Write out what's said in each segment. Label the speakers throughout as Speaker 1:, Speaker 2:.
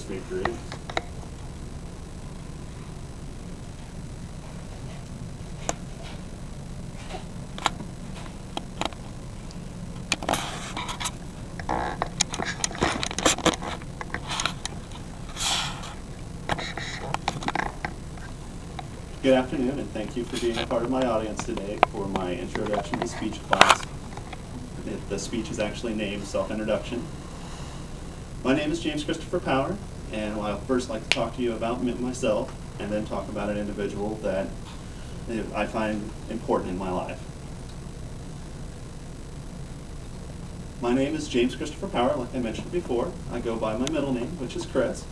Speaker 1: chemistry degree. Good afternoon, and thank you for being a part of my audience today for my Introduction to Speech class. The speech is actually named Self-Introduction. My name is James Christopher Power, and I'll first like to talk to you about myself, and then talk about an individual that I find important in my life. My name is James Christopher Power, like I mentioned before. I go by my middle name, which is Chris.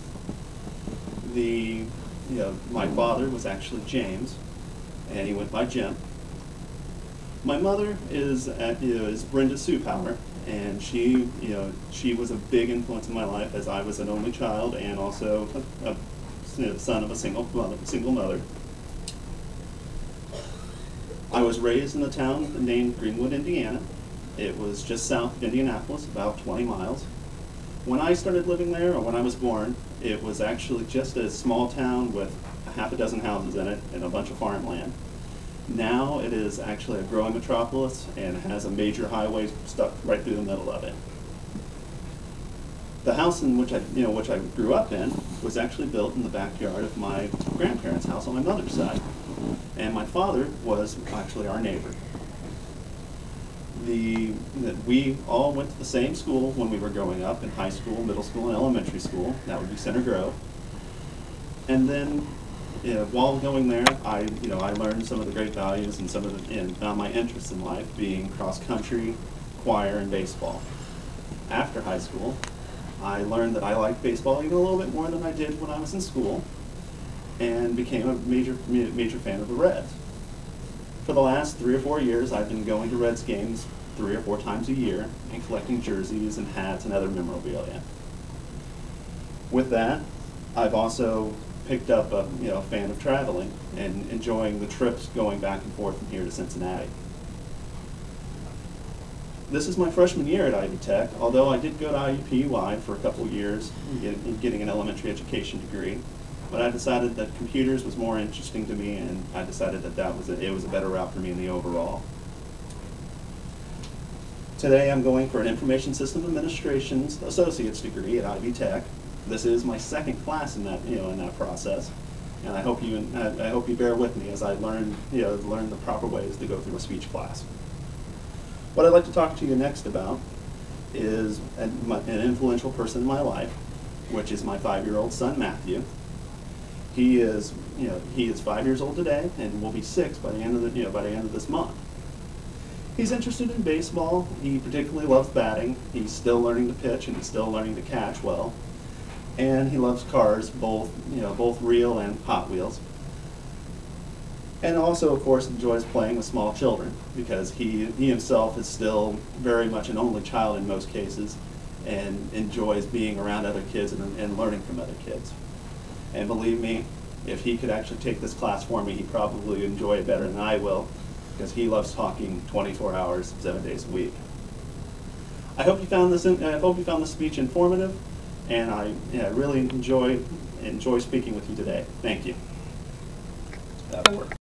Speaker 1: My father was actually James, and he went by Jim. My mother is Brenda Sue Power, and she was a big influence in my life as I was an only child and also a son of a single mother. I was raised in a town named Greenwood, Indiana. It was just south of Indianapolis, about 20 miles. When I started living there, or when I was born, it was actually just a small town with half a dozen houses in it and a bunch of farmland. Now it is actually a growing metropolis and has a major highway stuck right through the middle of it. The house in which I grew up in was actually built in the backyard of my grandparents' house on my mother's side, and my father was actually our neighbor. We all went to the same school when we were growing up, in high school, middle school, and elementary school. That would be Center Grove. And then, while going there, I learned some of the great values and found my interests in life being cross country, choir, and baseball. After high school, I learned that I liked baseball even a little bit more than I did when I was in school, and became a major fan of the Reds. For the last 3 or 4 years, I've been going to Reds games 3 or 4 times a year and collecting jerseys and hats and other memorabilia. With that, I've also picked up a fan of traveling and enjoying the trips going back and forth from here to Cincinnati. This is my freshman year at Ivy Tech, although I did go to IUPUI for a couple of years getting an elementary education degree. But I decided that computers was more interesting to me, and I decided that it was a better route for me in the overall. Today I'm going for an Information System Administration's Associate's degree at Ivy Tech. This is my second class in that process, and I hope you bear with me as I learn the proper ways to go through a speech class. What I'd like to talk to you next about is an influential person in my life, which is my 5-year-old son Matthew. He is 5 years old today, and will be 6 by the end of this month. He's interested in baseball. He particularly loves batting. He's still learning to pitch, and he's still learning to catch well. And he loves cars, both real and Hot Wheels. And also, of course, enjoys playing with small children, because he himself is still very much an only child in most cases, and enjoys being around other kids and learning from other kids. And believe me, if he could actually take this class for me, he'd probably enjoy it better than I will, because he loves talking 24 hours, 7 days a week. I hope you found this speech informative, and I really enjoy speaking with you today. Thank you. That'll work.